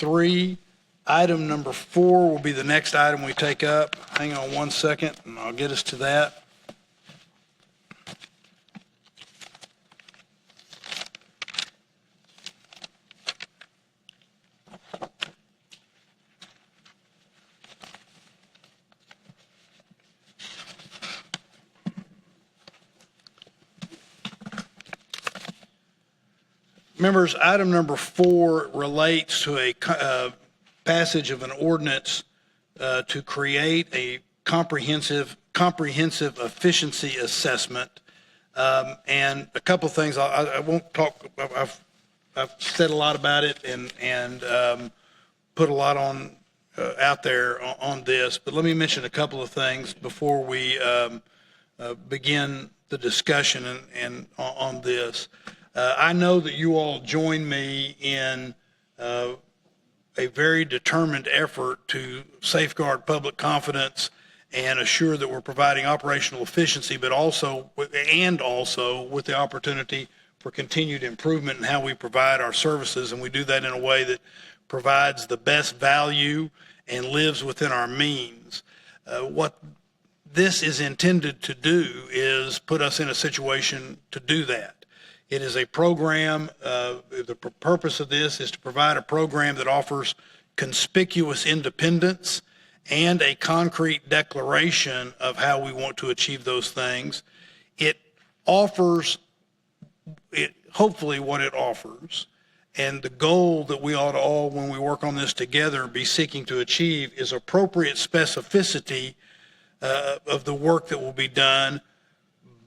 3. Item number 4 will be the next item we take up. Hang on one second, and I'll get us to that. Members, item number 4 relates to a passage of an ordinance to create a comprehensive efficiency assessment. And a couple things, I won't talk, I've said a lot about it and put a lot on out there on this, but let me mention a couple of things before we begin the discussion and on this. I know that you all join me in a very determined effort to safeguard public confidence and assure that we're providing operational efficiency, but also with the opportunity for continued improvement in how we provide our services. And we do that in a way that provides the best value and lives within our means. What this is intended to do is put us in a situation to do that. It is a program, the purpose of this is to provide a program that offers conspicuous independence and a concrete declaration of how we want to achieve those things. It offers, hopefully what it offers, and the goal that we ought to all, when we work on this together, be seeking to achieve is appropriate specificity of the work that will be done,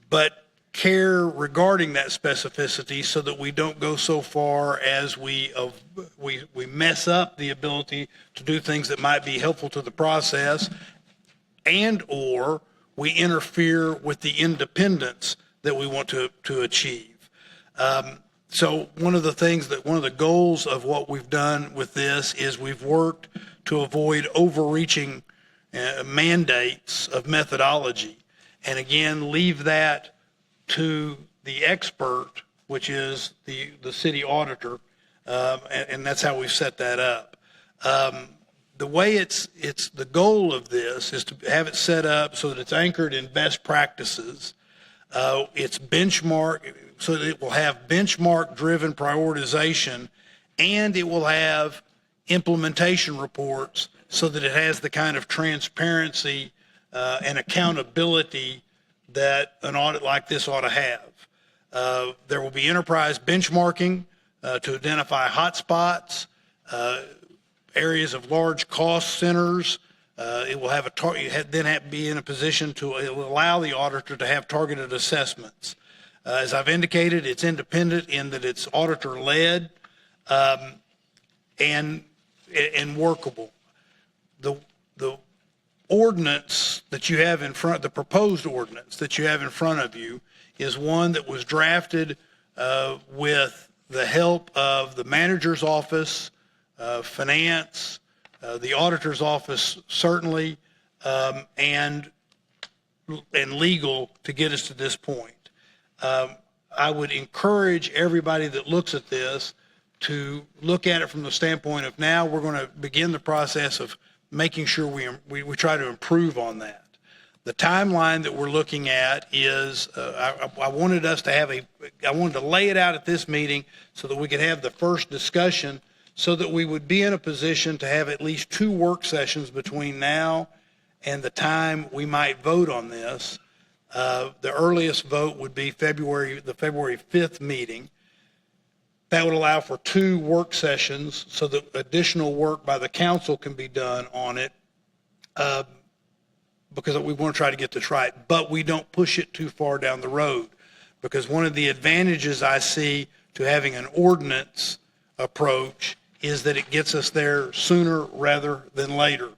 but care regarding that specificity so that we don't go so far as we mess up the ability to do things that might be helpful to the process, and or we interfere with the independence that we want to achieve. So one of the goals of what we've done with this is we've worked to avoid overreaching mandates of methodology, and again leave that to the expert, which is the city auditor, and that's how we've set that up. The way it's the goal of this is to have it set up so that it's anchored in best practices. It's benchmark, so that it will have benchmark-driven prioritization, and it will have implementation reports so that it has the kind of transparency and accountability that an audit like this ought to have. There will be enterprise benchmarking to identify hotspots, areas of large cost centers. It will have be in a position to allow the auditor to have targeted assessments. As I've indicated, it's independent in that it's auditor-led and workable. The ordinance that you have in front, the proposed ordinance that you have in front of you, is one that was drafted with the help of the manager's office, finance, the auditor's office certainly, and legal to get us to this point. I would encourage everybody that looks at this to look at it from the standpoint of now we're going to begin the process of making sure we try to improve on that. The timeline that we're looking at is, I wanted to lay it out at this meeting so that we could have the first discussion so that we would be in a position to have at least 2 work sessions between now and the time we might vote on this. The earliest vote would be the February 5th meeting. That would allow for 2 work sessions so that additional work by the council can be done on it, because we want to try to get this right, but we don't push it too far down the road, because one of the advantages I see to having an ordinance approach is that it gets us there sooner rather than later,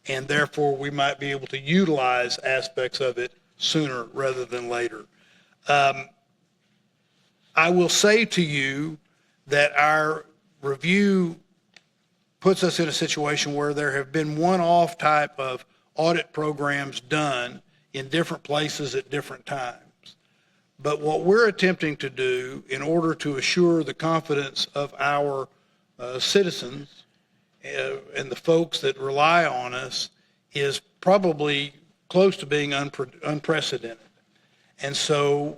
and therefore we might be able to utilize aspects of it sooner rather than later. I will say to you that our review puts us in a situation where there have been one-off type of audit programs done in different places at different times. But what we're attempting to do in order to assure the confidence of our citizens and the folks that rely on us is probably close to being unprecedented. And so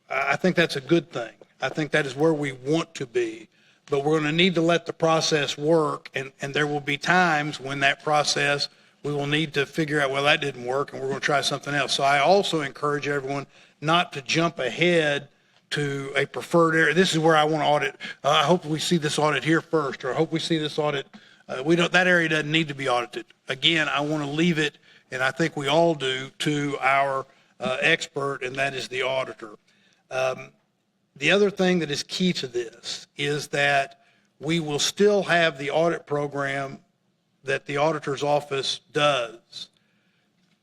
I think that's a good thing. I think that is where we want to be. But we're going to need to let the process work, and there will be times when that process, we will need to figure out, well, that didn't work, and we're going to try something else. So I also encourage everyone not to jump ahead to a preferred area. This is where I want to audit. I hope we see this audit here first, or I hope we see this audit. That area doesn't need to be audited. Again, I want to leave it, and I think we all do, to our expert, and that is the auditor. The other thing that is key to this is that we will still have the audit program that the auditor's office does,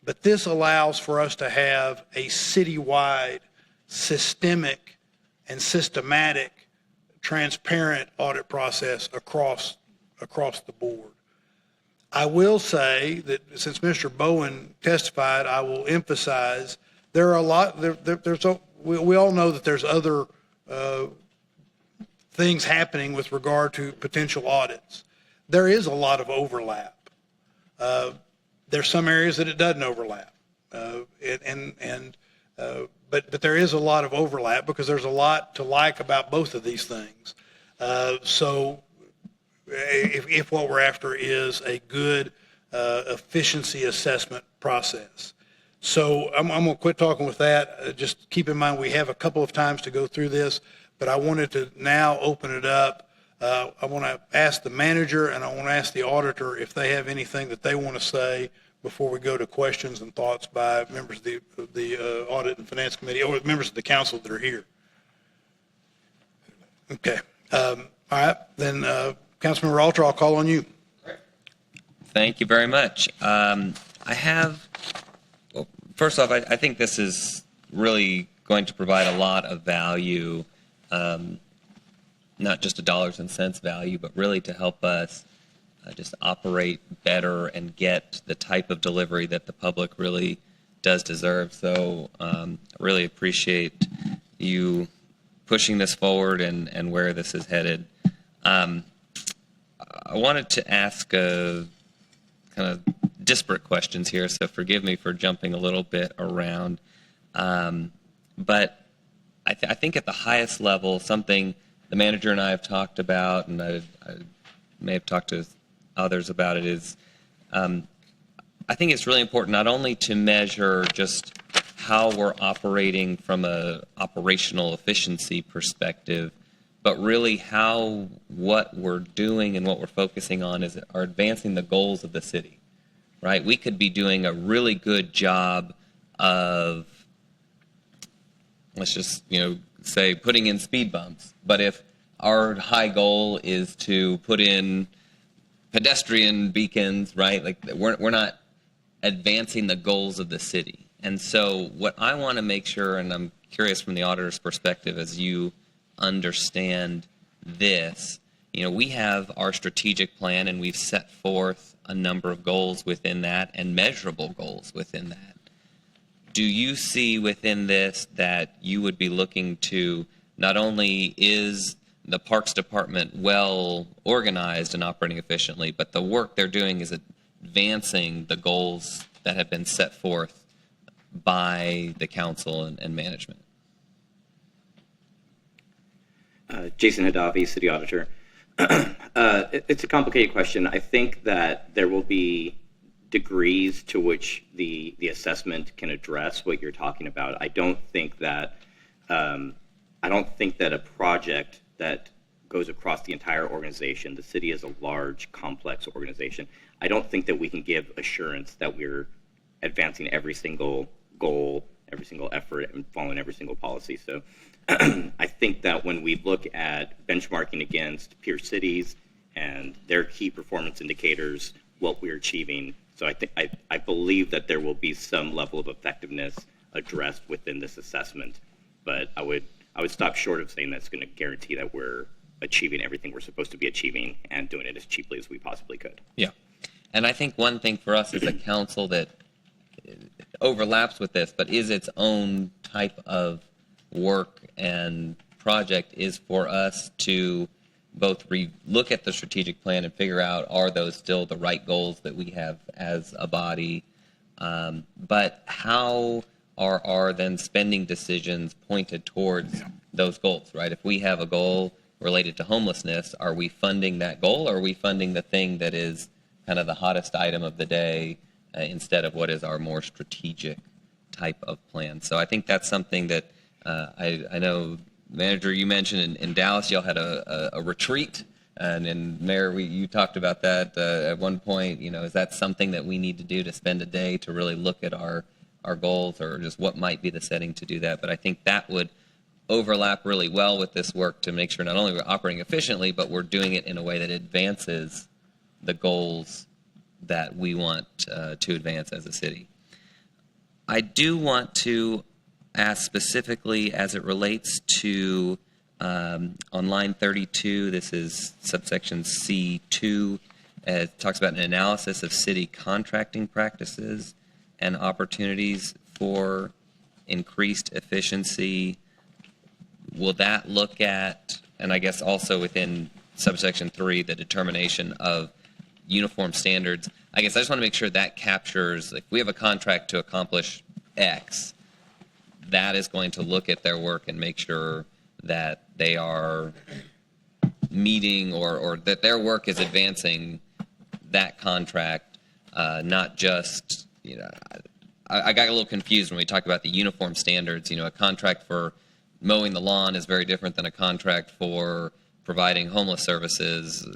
but this allows for us to have a citywide, systemic, and systematic, transparent audit process across the board. I will say that since Mr. Bowen testified, I will emphasize there are a lot. We all know that there's other things happening with regard to potential audits. There is a lot of overlap. There's some areas that it doesn't overlap, but there is a lot of overlap because there's a lot to like about both of these things. So if what we're after is a good efficiency assessment process. So I'm going to quit talking with that. Just keep in mind we have a couple of times to go through this, but I wanted to now open it up. I want to ask the manager and I want to ask the auditor if they have anything that they want to say before we go to questions and thoughts by members of the Audit and Finance Committee or members of the council that are here. Okay. All right. Then, Councilmember Alter, I'll call on you. Thank you very much. First off, I think this is really going to provide a lot of value, not just a dollars and cents value, but really to help us just operate better and get the type of delivery that the public really does deserve. So I really appreciate you pushing this forward and where this is headed. I wanted to ask kind of disparate questions here, so forgive me for jumping a little bit around. But I think at the highest level, something the manager and I have talked about, and I may have talked to others about it, is I think it's really important not only to measure just how we're operating from an operational efficiency perspective, but really how what we're doing and what we're focusing on are advancing the goals of the city. Right? We could be doing a really good job of, let's just, say putting in speed bumps. But if our high goal is to put in pedestrian beacons, right? Like we're not advancing the goals of the city. And so what I want to make sure, and I'm curious from the auditor's perspective as you understand this, we have our strategic plan and we've set forth a number of goals within that and measurable goals within that. Do you see within this that you would be looking to not only is the Parks Department well organized and operating efficiently, but the work they're doing is advancing the goals that have been set forth by the council and management? Jason Hadavi, City Auditor. It's a complicated question. I think that there will be degrees to which the assessment can address what you're talking about. I don't think that a project that goes across the entire organization, the city is a large, complex organization. I don't think that we can give assurance that we're advancing every single goal, every single effort, and following every single policy. So I think that when we look at benchmarking against peer cities and their key performance indicators, what we're achieving, so I believe that there will be some level of effectiveness addressed within this assessment. But I would stop short of saying that's going to guarantee that we're achieving everything we're supposed to be achieving and doing it as cheaply as we possibly could. Yeah. And I think one thing for us as a council that overlaps with this, but is its own type of work and project, is for us to both look at the strategic plan and figure out, are those still the right goals that we have as a body? But how are then spending decisions pointed towards those goals, right? If we have a goal related to homelessness, are we funding that goal, or are we funding the thing that is kind of the hottest item of the day instead of what is our more strategic type of plan? So I think that's something that I know, Manager, you mentioned in Dallas y'all had a retreat, and Mayor, you talked about that at one point. Is that something that we need to do, to spend a day to really look at our goals, or just what might be the setting to do that? But I think that would overlap really well with this work to make sure not only we're operating efficiently, but we're doing it in a way that advances the goals that we want to advance as a city. I do want to ask specifically as it relates to on line 32, this is subsection C2, it talks about an analysis of city contracting practices and opportunities for increased efficiency. Will that look at, and I guess also within subsection 3, the determination of uniform standards? I guess I just want to make sure that captures, if we have a contract to accomplish X, that is going to look at their work and make sure that they are meeting or that their work is advancing that contract, not just, I got a little confused when we talk about the uniform standards. A contract for mowing the lawn is very different than a contract for providing homeless services.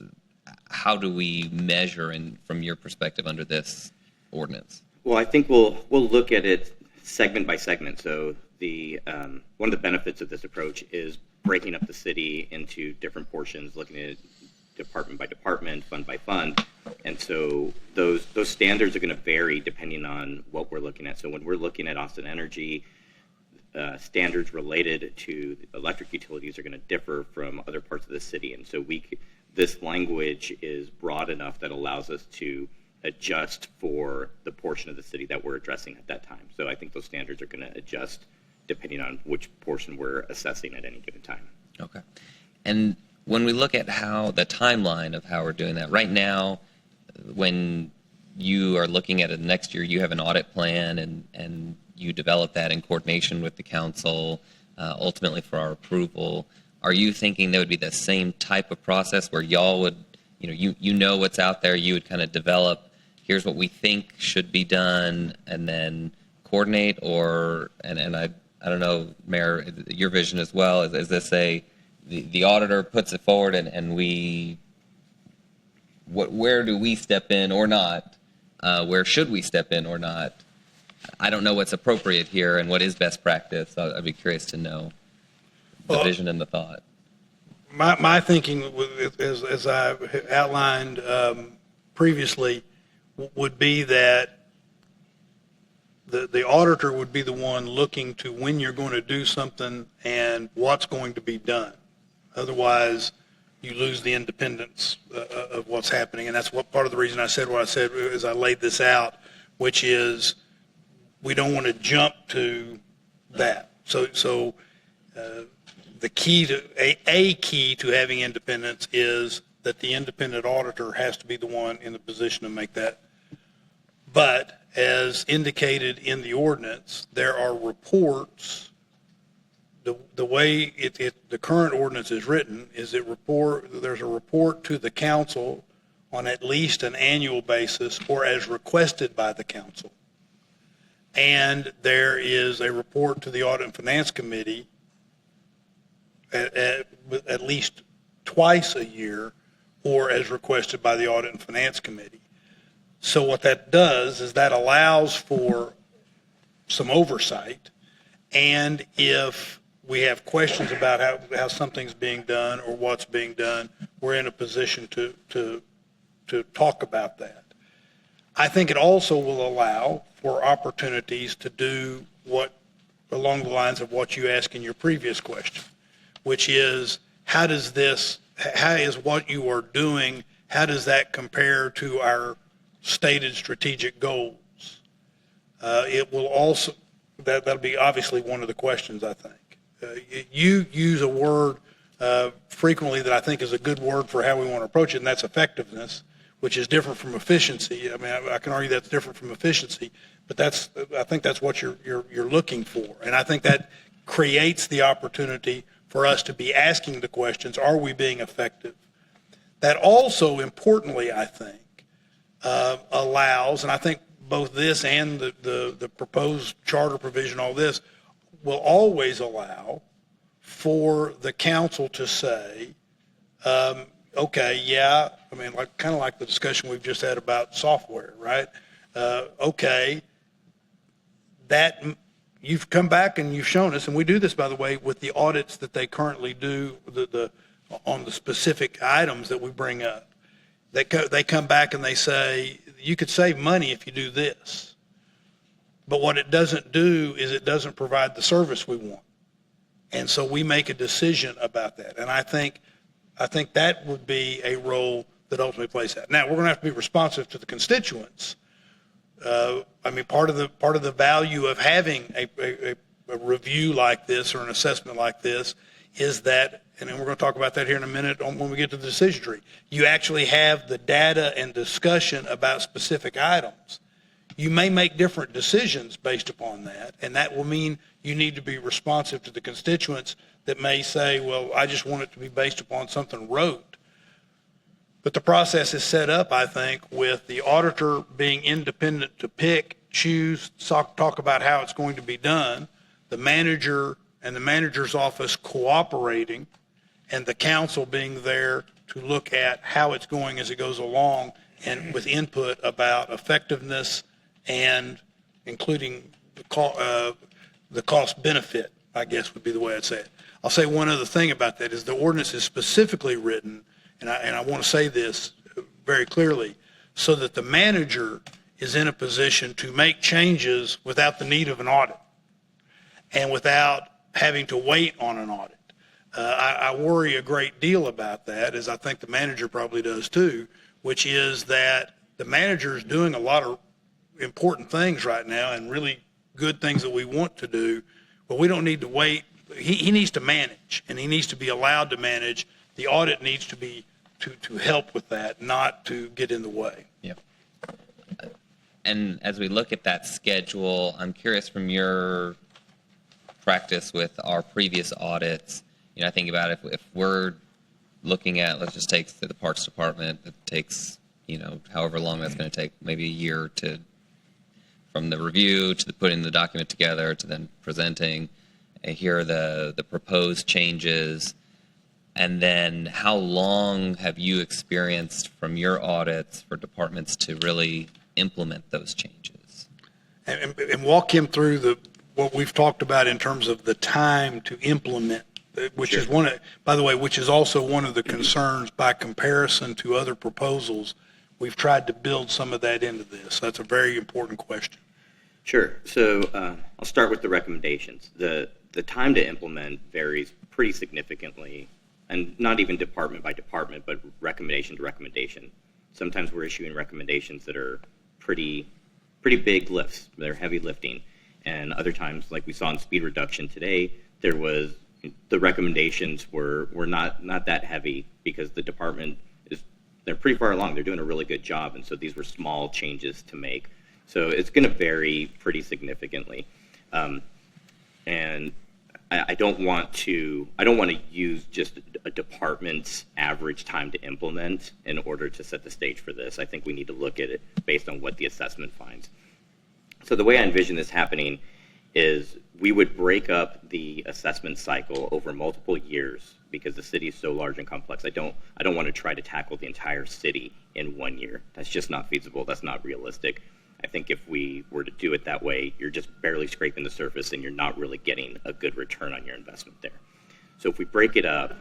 How do we measure, from your perspective, under this ordinance? Well, I think we'll look at it segment by segment. So one of the benefits of this approach is breaking up the city into different portions, looking at it department by department, fund by fund. And so those standards are going to vary depending on what we're looking at. So when we're looking at Austin Energy, standards related to electric utilities are going to differ from other parts of the city. And so this language is broad enough that allows us to adjust for the portion of the city that we're addressing at that time. So I think those standards are going to adjust depending on which portion we're assessing at any given time. Okay. And when we look at how the timeline of how we're doing that, right now, when you are looking at it next year, you have an audit plan and you develop that in coordination with the council, ultimately for our approval. Are you thinking there would be the same type of process where y'all would, you know what's out there, you would kind of develop, here's what we think should be done, and then coordinate? Or, and I don't know, Mayor, your vision as well, is this the auditor puts it forward and where do we step in or not? Where should we step in or not? I don't know what's appropriate here and what is best practice. I'd be curious to know the vision and the thought. My thinking, as I outlined previously, would be that the auditor would be the one looking to when you're going to do something and what's going to be done. Otherwise, you lose the independence of what's happening. And that's what part of the reason I said what I said as I laid this out, which is we don't want to jump to that. So the key to a key to having independence is that the independent auditor has to be the one in the position to make that. But as indicated in the ordinance, there are reports. The way the current ordinance is written is there's a report to the council on at least an annual basis or as requested by the council. And there is a report to the Audit and Finance Committee at least twice a year or as requested by the Audit and Finance Committee. So what that does is that allows for some oversight, and if we have questions about how something's being done or what's being done, we're in a position to talk about that. I think it also will allow for opportunities to do what, along the lines of what you asked in your previous question, which is how is what you are doing, how does that compare to our stated strategic goals? It will also, that'll be obviously one of the questions, I think. You use a word frequently that I think is a good word for how we want to approach it, and that's effectiveness, which is different from efficiency. I mean, I can argue that's different from efficiency, but I think that's what you're looking for. And I think that creates the opportunity for us to be asking the questions, are we being effective? That also, importantly, I think, allows, and I think both this and the proposed charter provision, all this, will always allow for the council to say, okay, yeah, I mean, like kind of like the discussion we've just had about software, right? Okay, that you've come back and you've shown us, and we do this, by the way, with the audits that they currently do on the specific items that we bring up. They come back and they say, you could save money if you do this. But what it doesn't do is it doesn't provide the service we want. And so we make a decision about that. And I think that would be a role that ultimately plays that. Now, we're going to have to be responsive to the constituents. I mean, part of the value of having a review like this or an assessment like this is that, and then we're going to talk about that here in a minute when we get to the decision tree, you actually have the data and discussion about specific items. You may make different decisions based upon that, and that will mean you need to be responsive to the constituents that may say, well, I just want it to be based upon something rote. But the process is set up, I think, with the auditor being independent to pick, choose, talk about how it's going to be done, the manager and the manager's office cooperating, and the council being there to look at how it's going as it goes along and with input about effectiveness and including the cost benefit, I guess would be the way I'd say it. I'll say one other thing about that is the ordinance is specifically written, and I want to say this very clearly, so that the manager is in a position to make changes without the need of an audit and without having to wait on an audit. I worry a great deal about that, as I think the manager probably does too, which is that the manager is doing a lot of important things right now and really good things that we want to do, but we don't need to wait. He needs to manage, and he needs to be allowed to manage. The audit needs to be to help with that, not to get in the way. Yep. And as we look at that schedule, I'm curious from your practice with our previous audits, I think about if we're looking at, let's just take the Parks Department, it takes, however long that's going to take, maybe a year from the review to putting the document together to then presenting, and here are the proposed changes. And then how long have you experienced from your audits for departments to really implement those changes? And walk him through what we've talked about in terms of the time to implement, which Sure. is by the way, which is also one of the concerns by comparison to other proposals. We've tried to build some of that into this. That's a very important question. Sure. So I'll start with the recommendations. The time to implement varies pretty significantly, and not even department by department, but recommendation to recommendation. Sometimes we're issuing recommendations that are pretty big lifts. They're heavy lifting. And other times, like we saw in speed reduction today, the recommendations were not that heavy because the department they're pretty far along. They're doing a really good job, and so these were small changes to make. So it's going to vary pretty significantly. And I don't want to use just a department's average time to implement in order to set the stage for this. I think we need to look at it based on what the assessment finds. So the way I envision this happening is we would break up the assessment cycle over multiple years because the city is so large and complex. I don't want to try to tackle the entire city in 1 year. That's just not feasible. That's not realistic. I think if we were to do it that way, you're just barely scraping the surface and you're not really getting a good return on your investment there. So if we break it up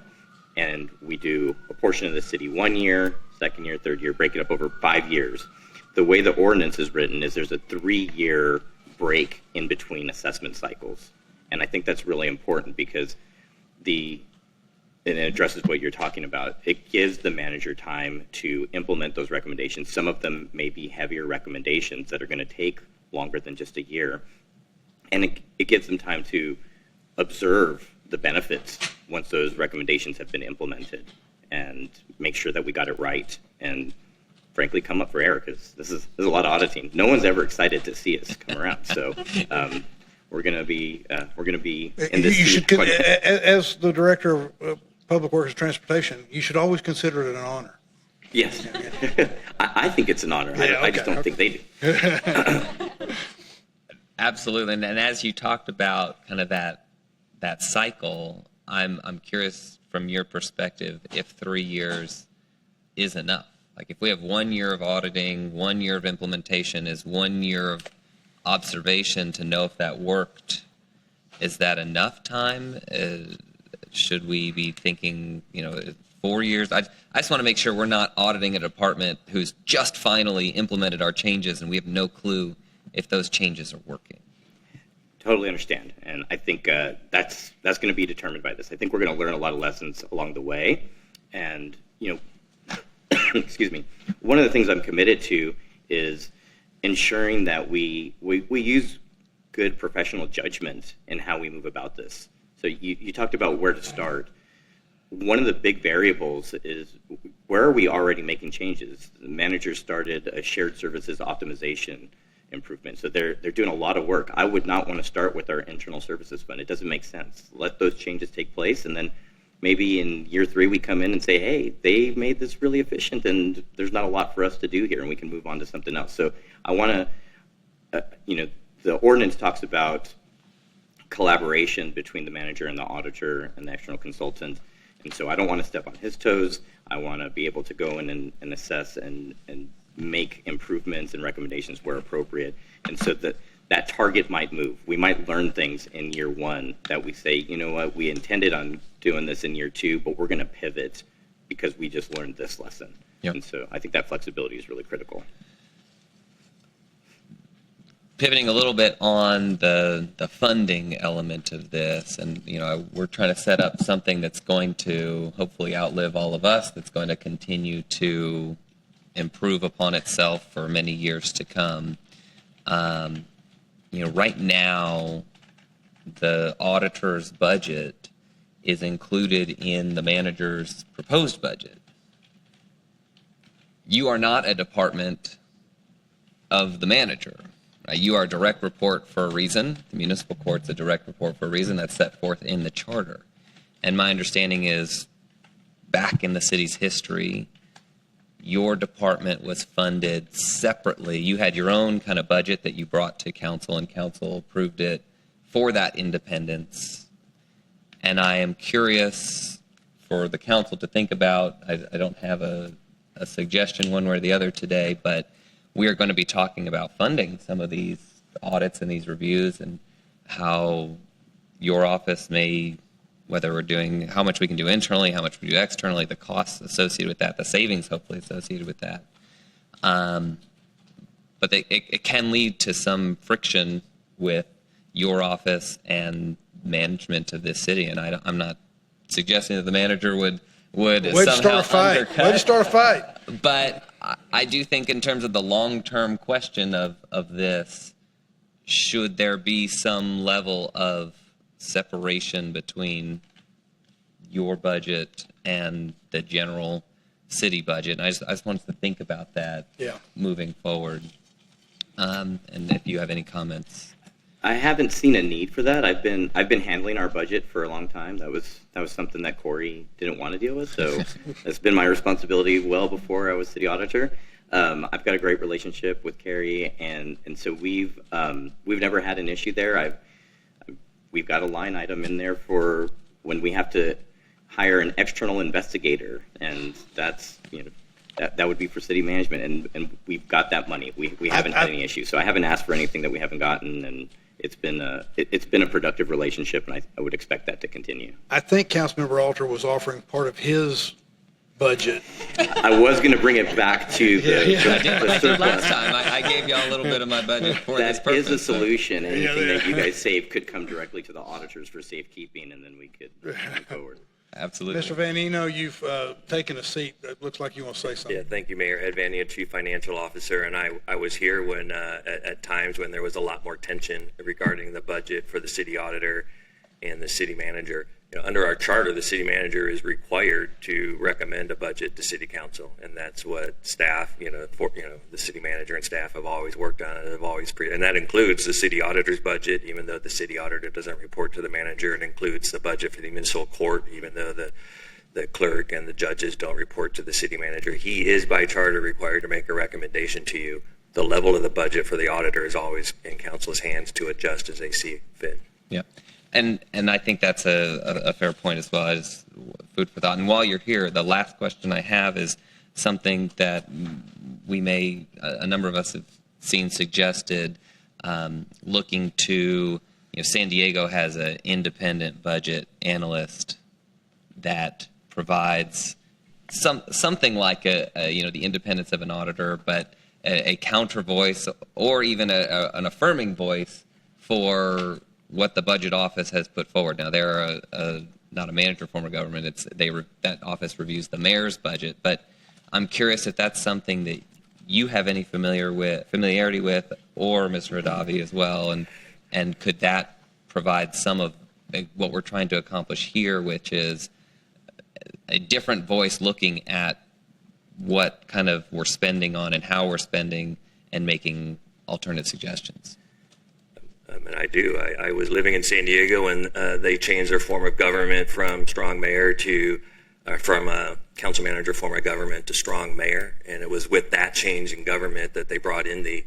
and we do a portion of the city 1 year, second year, third year, break it up over 5 years, the way the ordinance is written is there's a 3-year break in between assessment cycles. And I think that's really important because and it addresses what you're talking about. It gives the manager time to implement those recommendations. Some of them may be heavier recommendations that are going to take longer than just a year. And it gives them time to observe the benefits once those recommendations have been implemented, and make sure that we got it right, and frankly come up for air, because there's a lot of auditing. No one's ever excited to see us come around. So we're going to be in this. You should, as the director of Public Works and Transportation, you should always consider it an honor. Yes, I think it's an honor. Yeah, I just don't think they do. Absolutely, and as you talked about kind of that cycle, I'm curious from your perspective if 3 years is enough. Like if we have 1 year of auditing, 1 year of implementation, is 1 year of observation to know if that worked, is that enough time? Should we be thinking, 4 years? I just want to make sure we're not auditing a department who's just finally implemented our changes and we have no clue if those changes are working. Totally understand, and I think that's going to be determined by this. I think we're going to learn a lot of lessons along the way, and excuse me. One of the things I'm committed to is ensuring that we use good professional judgment in how we move about this. So you talked about where to start. One of the big variables is where are we already making changes? The managers started a shared services optimization improvement. So they're doing a lot of work. I would not want to start with our internal services fund. It doesn't make sense. Let those changes take place, and then maybe in year 3 we come in and say, hey, they made this really efficient and there's not a lot for us to do here, and we can move on to something else. So I want to, the ordinance talks about collaboration between the manager and the auditor and the external consultant. And so I don't want to step on his toes. I want to be able to go in and assess and make improvements and recommendations where appropriate. And so that target might move. We might learn things in year 1 that we say, you know what, we intended on doing this in year 2, but we're going to pivot because we just learned this lesson. Yep. And so I think that flexibility is really critical. Pivoting a little bit on the funding element of this, and we're trying to set up something that's going to hopefully outlive all of us, that's going to continue to improve upon itself for many years to come. Right now, the auditor's budget is included in the manager's proposed budget. You are not a department of the manager. Right? You are a direct report for a reason. The municipal court's a direct report for a reason that's set forth in the charter. And my understanding is, back in the city's history, your department was funded separately. You had your own kind of budget that you brought to council, and council approved it for that independence. And I am curious for the council to think about, I don't have a suggestion one way or the other today, but we are going to be talking about funding some of these audits and these reviews, and how your office may, whether we're doing, how much we can do internally, how much we do externally, the costs associated with that, the savings hopefully associated with that. But it can lead to some friction with your office and management of this city, and I'm not suggesting that the manager would somehow undercut. Way to start a fight. But I do think in terms of the long-term question of this, should there be some level of separation between your budget and the general city budget? And I just wanted to think about that moving forward. And if you have any comments. I haven't seen a need for that. I've been handling our budget for a long time. That was something that Corey didn't want to deal with, so it's been my responsibility well before I was city auditor. I've got a great relationship with Carrie, and so we've never had an issue there. We've got a line item in there for when we have to hire an external investigator, and that's that would be for city management, and we've got that money. We haven't had any issues, so I haven't asked for anything that we haven't gotten, and it's been a productive relationship, and I would expect that to continue. I think Councilmember Alter was offering part of his budget. I was going to bring it back to the I did last time. I gave y'all a little bit of my budget for this purpose. That is a solution. Anything that you guys save could come directly to the auditors for safekeeping, and then we could move forward. Absolutely. Mr. Van Eno, you've taken a seat. It looks like you want to say something. Yeah, thank you, Mayor. Ed Van Eno, Chief Financial Officer, and I was here when at times when there was a lot more tension regarding the budget for the city auditor and the city manager. under our charter, the city manager is required to recommend a budget to city council, and that's what staff, the city manager and staff have always worked on and have always and that includes the city auditor's budget, even though the city auditor doesn't report to the manager. It includes the budget for the municipal court, even though the clerk and the judges don't report to the city manager. He is by charter required to make a recommendation to you. The level of the budget for the auditor is always in council's hands to adjust as they see fit. Yeah. And I think that's a fair point as well, as food for thought. And while you're here, the last question I have is something that a number of us have seen suggested, looking to, San Diego has an independent budget analyst that provides something like the independence of an auditor, but a counter voice or even an affirming voice for what the budget office has put forward. Now, they're not a manager form of government. That office reviews the mayor's budget. But I'm curious if that's something that you have any familiarity with, or Mr. Hadavi as well, and could that provide some of what we're trying to accomplish here, which is a different voice looking at what kind of we're spending on and how we're spending and making alternate suggestions? And I do. I was living in San Diego when they changed their form of government from strong mayor from a council manager form of government to strong mayor. And it was with that change in government that they brought in the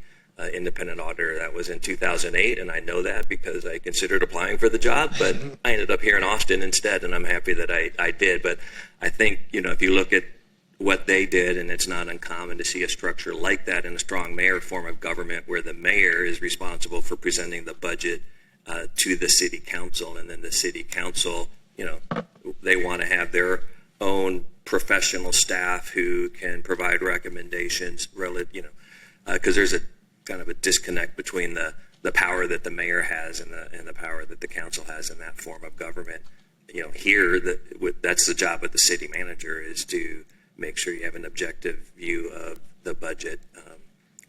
independent auditor. That was in 2008. And I know that because I considered applying for the job, but I ended up here in Austin instead. And I'm happy that I did. But I think, if you look at what they did, and it's not uncommon to see a structure like that in a strong mayor form of government, where the mayor is responsible for presenting the budget to the city council, and then the city council, they want to have their own professional staff who can provide recommendations relative, because there's a kind of a disconnect between the power that the mayor has and the power that the council has in that form of government. Here that's the job of the city manager, is to make sure you have an objective view of the budget.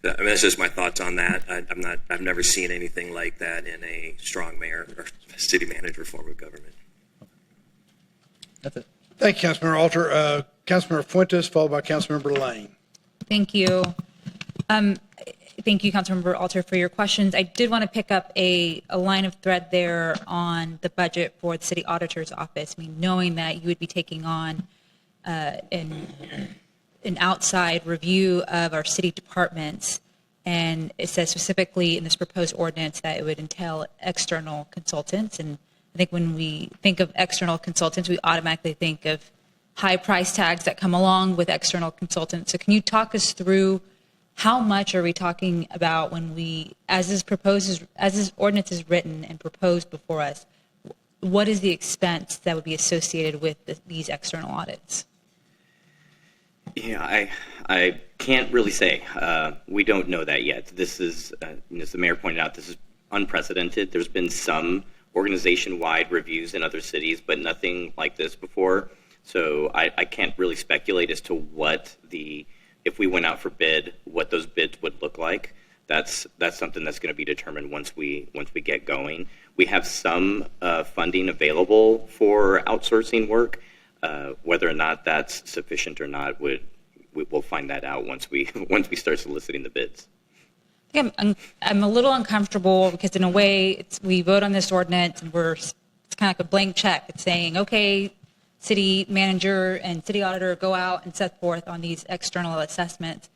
That's just my thoughts on that. I've never seen anything like that in a strong mayor or city manager form of government. That's it. Thank you, Councilmember Alter. Councilmember Fuentes, followed by Councilmember Lane. Thank you. Thank you, Councilmember Alter, for your questions. I did want to pick up a line of thread there on the budget for the city auditor's office. I mean, knowing that you would be taking on an outside review of our city departments, and it says specifically in this proposed ordinance that it would entail external consultants. And I think when we think of external consultants, we automatically think of high price tags that come along with external consultants. So can you talk us through how much are we talking about when as this ordinance is written and proposed before us, what is the expense that would be associated with these external audits? Yeah, I can't really say. We don't know that yet. This is, as the mayor pointed out, this is unprecedented. There's been some organization-wide reviews in other cities, but nothing like this before. So I can't really speculate as to if we went out for bid, what those bids would look like. That's something that's going to be determined once we get going. We have some funding available for outsourcing work. Whether or not that's sufficient or not, we'll find that out once we start soliciting the bids. I'm a little uncomfortable because in a way we vote on this ordinance and it's kind of like a blank check. It's saying, okay, city manager and city auditor go out and set forth on these external assessments.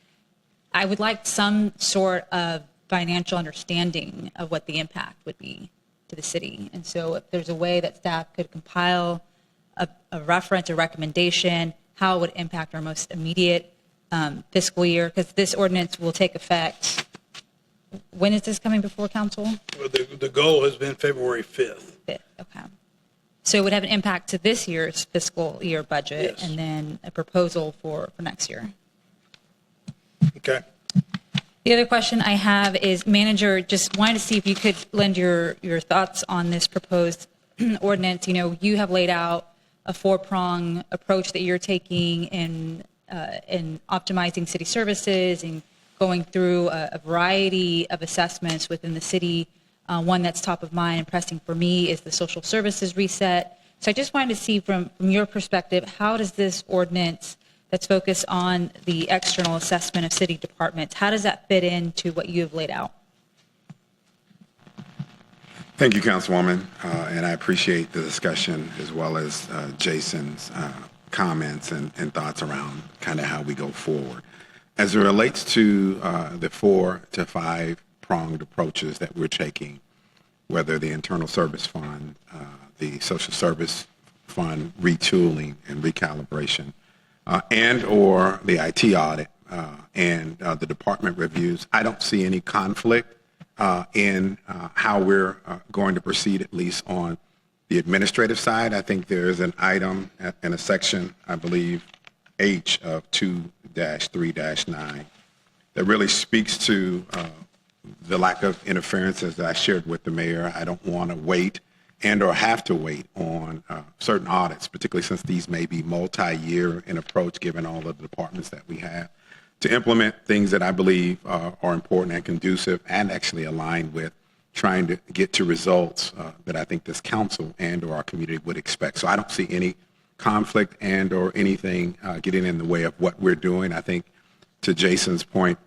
I would like some sort of financial understanding of what the impact would be to the city. And so if there's a way that staff could compile a reference, a recommendation, how it would impact our most immediate fiscal year, because this ordinance will take effect. When is this coming before council? Well, the goal has been February 5th. 5th, okay. So it would have an impact to this year's fiscal year budget, Yes. and then a proposal for next year. Okay. The other question I have is, manager, just wanted to see if you could lend your thoughts on this proposed ordinance. You have laid out a four-prong approach that you're taking in optimizing city services and going through a variety of assessments within the city. One that's top of mind and pressing for me is the social services reset. So I just wanted to see from your perspective, how does this ordinance that's focused on the external assessment of city departments, how does that fit into what you have laid out? Thank you, Councilwoman, and I appreciate the discussion as well as Jason's comments and thoughts around kind of how we go forward. As it relates to the 4 to 5 pronged approaches that we're taking, whether the internal service fund, the social service fund retooling and recalibration, and or the IT audit and the department reviews, I don't see any conflict in how we're going to proceed, at least on the administrative side. I think there is an item in a section, I believe, H of 2-3-9 that really speaks to the lack of interference, as I shared with the mayor. I don't want to wait and or have to wait on certain audits, particularly since these may be multi-year in approach, given all of the departments that we have, to implement things that I believe are important and conducive and actually aligned with trying to get to results that I think this council and or our community would expect. So I don't see any conflict and or anything getting in the way of what we're doing. I think to Jason's point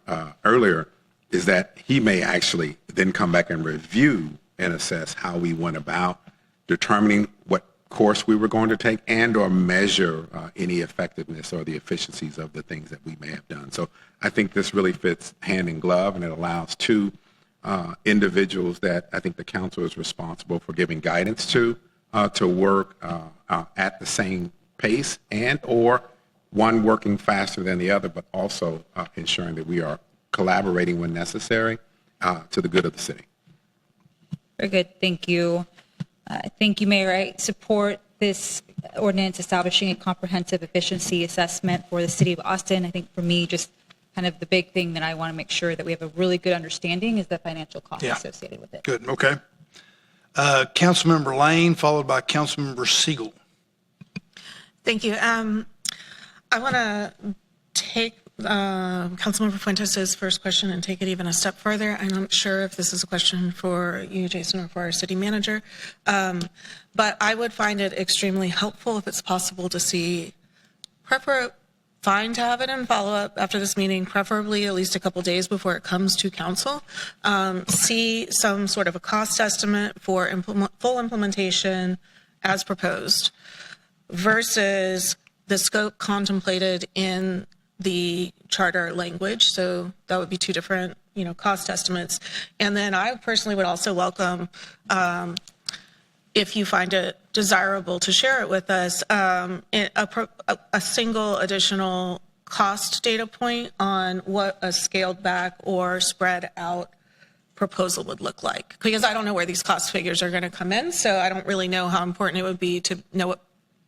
earlier is that he may actually then come back and review and assess how we went about determining what course we were going to take and or measure any effectiveness or the efficiencies of the things that we may have done. So I think this really fits hand in glove, and it allows 2 individuals that I think the council is responsible for giving guidance to work at the same pace and or one working faster than the other, but also ensuring that we are collaborating when necessary to the good of the city. Very good. Thank you. Thank you, Mayor. I support this ordinance establishing a comprehensive efficiency assessment for the city of Austin. I think for me, just kind of the big thing that I want to make sure that we have a really good understanding is the financial cost associated with it. Good, okay. Councilmember Lane, followed by Councilmember Siegel. Thank you. I want to take Councilmember Fuentes' first question and take it even a step further. I'm not sure if this is a question for you, Jason, or for our city manager, but I would find it extremely helpful if it's possible to see, fine to have it in follow-up after this meeting, preferably at least a couple days before it comes to council, see some sort of a cost estimate for full implementation as proposed versus the scope contemplated in the charter language. So that would be 2 different, cost estimates. And then I personally would also welcome, if you find it desirable to share it with us, a single additional cost data point on what a scaled back or spread out proposal would look like. Because I don't know where these cost figures are going to come in, so I don't really know how important it would be to know what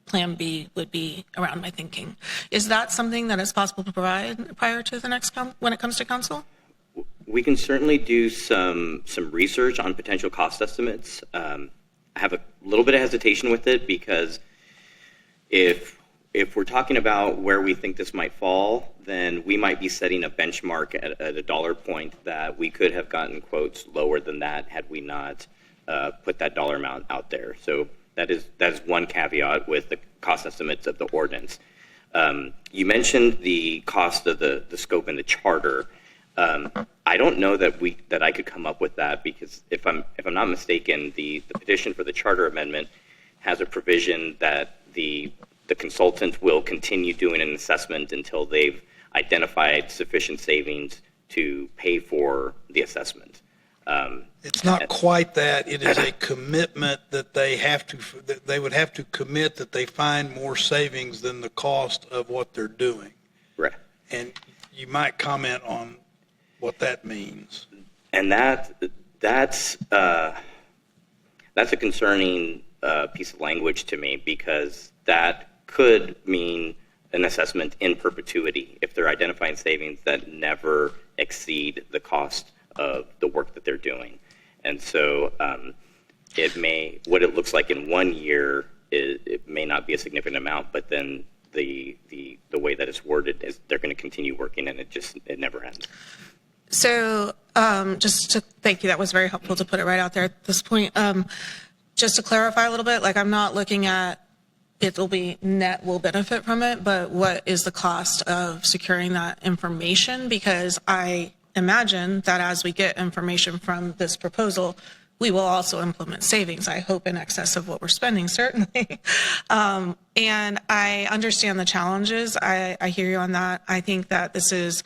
Plan B would be around my thinking. Is that something that is possible to provide prior to the next when it comes to council? We can certainly do some research on potential cost estimates. I have a little bit of hesitation with it because if we're talking about where we think this might fall, then we might be setting a benchmark at a dollar point that we could have gotten quotes lower than that had we not put that dollar amount out there. So that is one caveat with the cost estimates of the ordinance. You mentioned the cost of the scope in the charter. I don't know that I could come up with that because if I'm not mistaken, the petition for the charter amendment has a provision that the consultant will continue doing an assessment until they've identified sufficient savings to pay for the assessment. It's not quite that. It is a commitment that they would have to commit that they find more savings than the cost of what they're doing. Right. And you might comment on what that means. And that's a concerning piece of language to me because that could mean an assessment in perpetuity if they're identifying savings that never exceed the cost of the work that they're doing. And so what it looks like in 1 year, it may not be a significant amount, but then the way that it's worded is they're going to continue working and it never ends. So just to thank you, that was very helpful to put it right out there at this point. just to clarify a little bit, like I'm not looking at it'll be net will benefit from it, but what is the cost of securing that information? Because I imagine that as we get information from this proposal, we will also implement savings, I hope in excess of what we're spending, certainly. And I understand the challenges. I hear you on that. I think that this is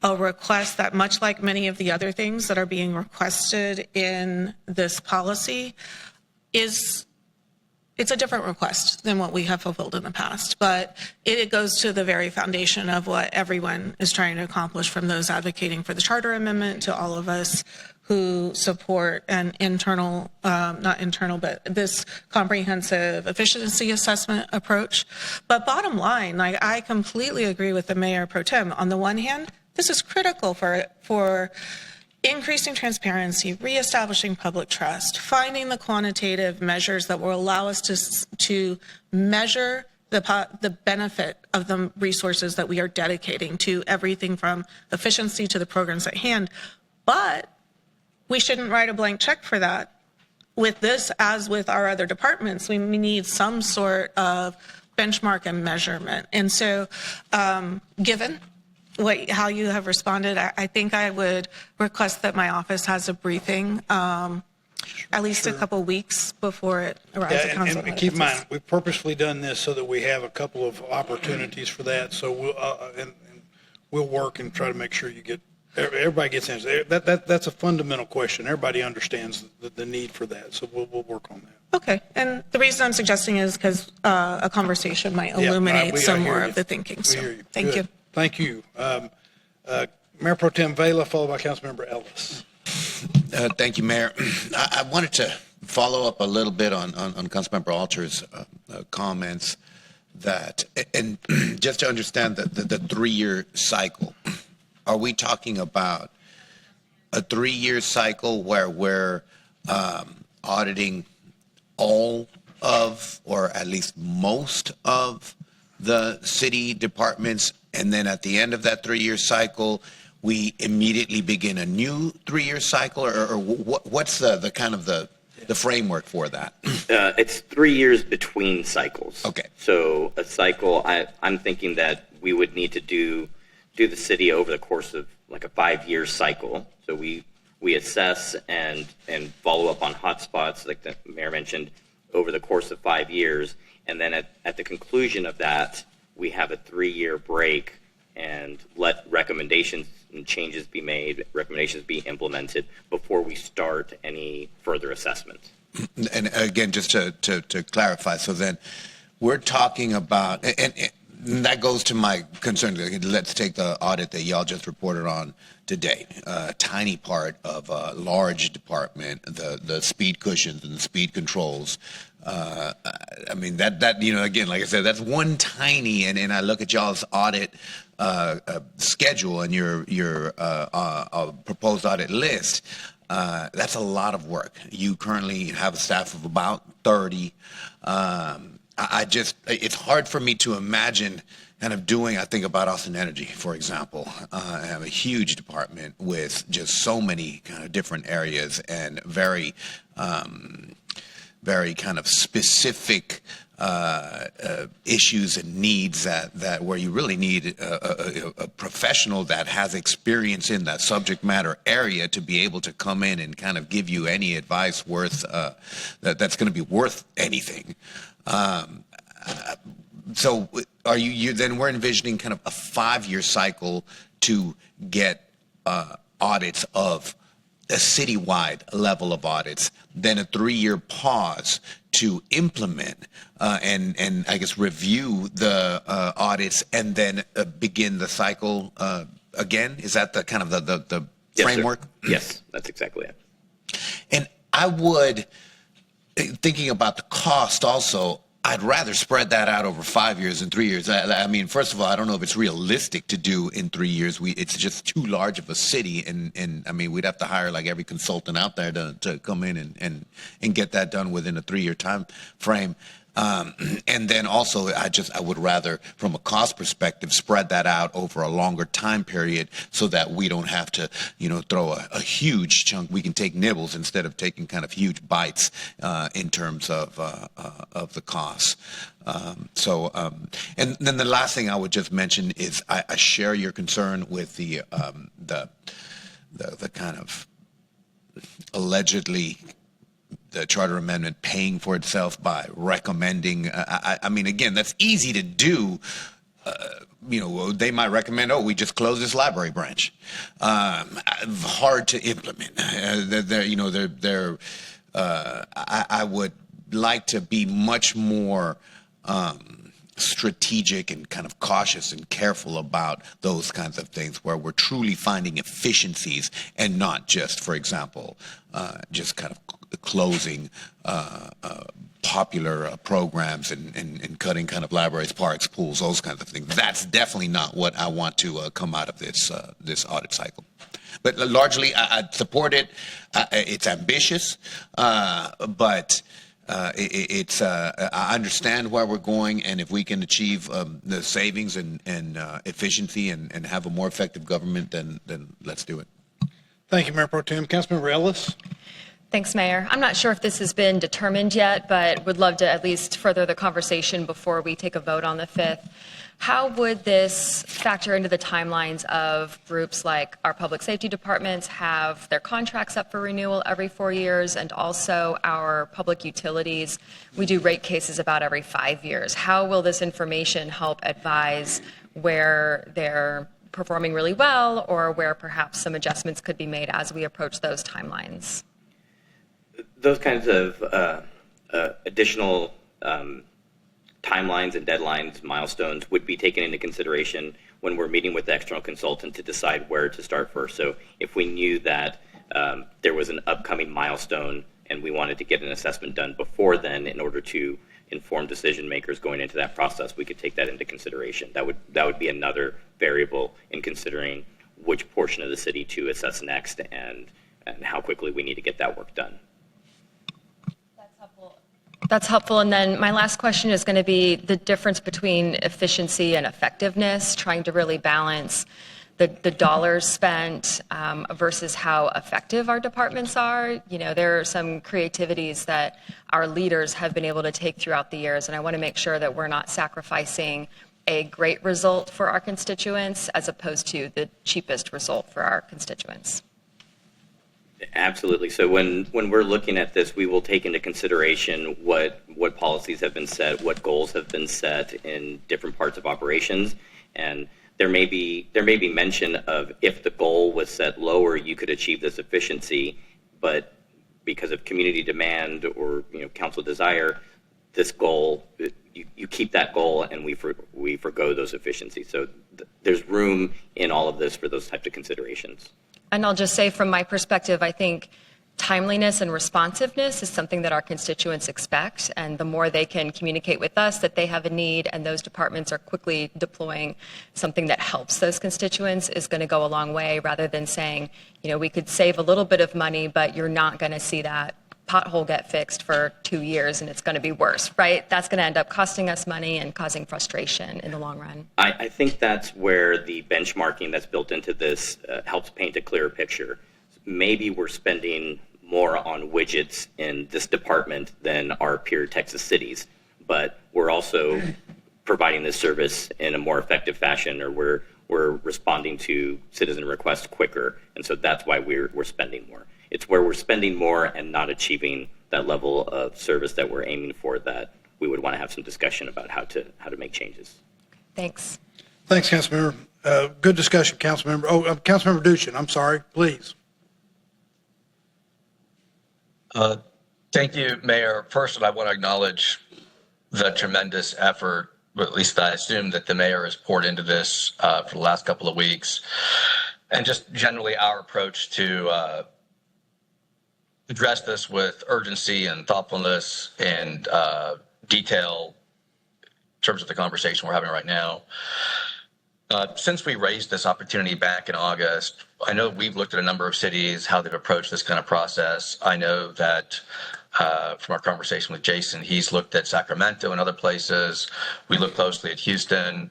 a request that, much like many of the other things that are being requested in this policy, it's a different request than what we have fulfilled in the past, but it goes to the very foundation of what everyone is trying to accomplish, from those advocating for the charter amendment to all of us who support an but this comprehensive efficiency assessment approach. But bottom line, like, I completely agree with the Mayor Pro Tem. On the one hand, this is critical for increasing transparency, reestablishing public trust, finding the quantitative measures that will allow us to measure the benefit of the resources that we are dedicating to everything from efficiency to the programs at hand. But we shouldn't write a blank check for that. With this, as with our other departments, we need some sort of benchmark and measurement. And so, given how you have responded, I think I would request that my office has a briefing at least a couple weeks before it arrives at council. And keep in mind, we've purposefully done this so that we have a couple of opportunities for that. So we'll work and try to make sure everybody gets answers. That's a fundamental question. Everybody understands the need for that. So we'll work on that. Okay. And the reason I'm suggesting is because a conversation might illuminate some more of the thinking. So thank you. Thank you. Mayor Pro Tem Vela, followed by Councilmember Ellis. Thank you, Mayor. I wanted to follow up a little bit on Councilmember Alter's comments and just to understand the 3-year cycle. Are we talking about a 3-year cycle where we're auditing all of, or at least most of, the city departments, and then at the end of that 3-year cycle, we immediately begin a new 3-year cycle, or what's the kind of the framework for that? It's 3 years between cycles. Okay. So a cycle, I'm thinking that we would need to do the city over the course of like a 5-year cycle. So we assess and follow up on hotspots, like the mayor mentioned, over the course of 5 years. And then at the conclusion of that, we have a 3-year break and let recommendations and changes be made, recommendations be implemented before we start any further assessment. And again, just to clarify, so then we're talking about, and that goes to my concern. Let's take the audit that y'all just reported on today. A tiny part of a large department, the speed cushions and the speed controls. I mean, that again, like I said, that's one tiny, and I look at y'all's audit schedule and your proposed audit list. That's a lot of work. You currently have a staff of about 30. It's hard for me to imagine kind of doing, I think about Austin Energy, for example. I have a huge department with just so many kind of different areas and very kind of specific issues and needs that where you really need a professional that has experience in that subject matter area to be able to come in and kind of give you any advice worth that's going to be worth anything. So are you then we're envisioning kind of a 5-year cycle to get audits of a citywide level of audits, then a 3-year pause to implement and I guess review the audits and then begin the cycle again? Is that the kind of the Yes, framework? sir. Yes, that's exactly it. And I would, thinking about the cost also, I'd rather spread that out over 5 years than 3 years. I mean, first of all, I don't know if it's realistic to do in 3 years. It's just too large of a city, and I mean, we'd have to hire like every consultant out there to come in and get that done within a 3-year time frame. And then also, I would rather, from a cost perspective, spread that out over a longer time period so that we don't have to, throw a huge chunk. We can take nibbles instead of taking kind of huge bites in terms of the costs. And then the last thing I would just mention is I share your concern with the kind of allegedly the charter amendment paying for itself by recommending. I mean, again, that's easy to do. They might recommend, we just close this library branch. Hard to implement. I would like to be much more strategic and kind of cautious and careful about those kinds of things where we're truly finding efficiencies and not just, for example, just kind of closing popular programs and cutting kind of libraries, parks, pools, those kinds of things. That's definitely not what I want to come out of this audit cycle. But largely, I support it. It's ambitious, but I understand where we're going, and if we can achieve the savings and efficiency and have a more effective government, then let's do it. Thank you, Mayor Pro Tem. Councilmember Ellis. Thanks, Mayor. I'm not sure if this has been determined yet, but would love to at least further the conversation before we take a vote on the 5th. How would this factor into the timelines of groups like our public safety departments have their contracts up for renewal every 4 years, and also our public utilities? We do rate cases about every 5 years. How will this information help advise where they're performing really well or where perhaps some adjustments could be made as we approach those timelines? Those kinds of additional timelines and deadlines, milestones would be taken into consideration when we're meeting with the external consultant to decide where to start first. So if we knew that there was an upcoming milestone and we wanted to get an assessment done before then in order to inform decision makers going into that process, we could take that into consideration. That would be another variable in considering which portion of the city to assess next and how quickly we need to get that work done. That's helpful. And then my last question is going to be the difference between efficiency and effectiveness, trying to really balance the dollars spent versus how effective our departments are. There are some creativities that our leaders have been able to take throughout the years, and I want to make sure that we're not sacrificing a great result for our constituents as opposed to the cheapest result for our constituents. Absolutely. So when we're looking at this, we will take into consideration what policies have been set, what goals have been set in different parts of operations, and there may be mention of if the goal was set lower, you could achieve this efficiency, but because of community demand or council desire, this goal you keep that goal and we forgo those efficiencies. So there's room in all of this for those types of considerations. And I'll just say from my perspective, I think timeliness and responsiveness is something that our constituents expect. And the more they can communicate with us that they have a need and those departments are quickly deploying something that helps those constituents is going to go a long way, rather than saying, we could save a little bit of money, but you're not going to see that pothole get fixed for 2 years and it's going to be worse, right? That's going to end up costing us money and causing frustration in the long run. I think that's where the benchmarking that's built into this helps paint a clearer picture. Maybe we're spending more on widgets in this department than our peer Texas cities, but we're also providing this service in a more effective fashion, or we're responding to citizen requests quicker, and so that's why we're spending more. It's where we're spending more and not achieving that level of service that we're aiming for that we would want to have some discussion about how to make changes. Thanks. Thanks, Councilmember. Good discussion, Councilmember. Councilmember Duchin, I'm sorry, please. Thank you, Mayor. First, I want to acknowledge the tremendous effort, or at least I assume that the mayor has poured into this for the last couple of weeks, and just generally our approach to address this with urgency and thoughtfulness and detail in terms of the conversation we're having right now. Since we raised this opportunity back in August, I know we've looked at a number of cities, how they've approached this kind of process. I know that from our conversation with Jason, he's looked at Sacramento and other places. We look closely at Houston.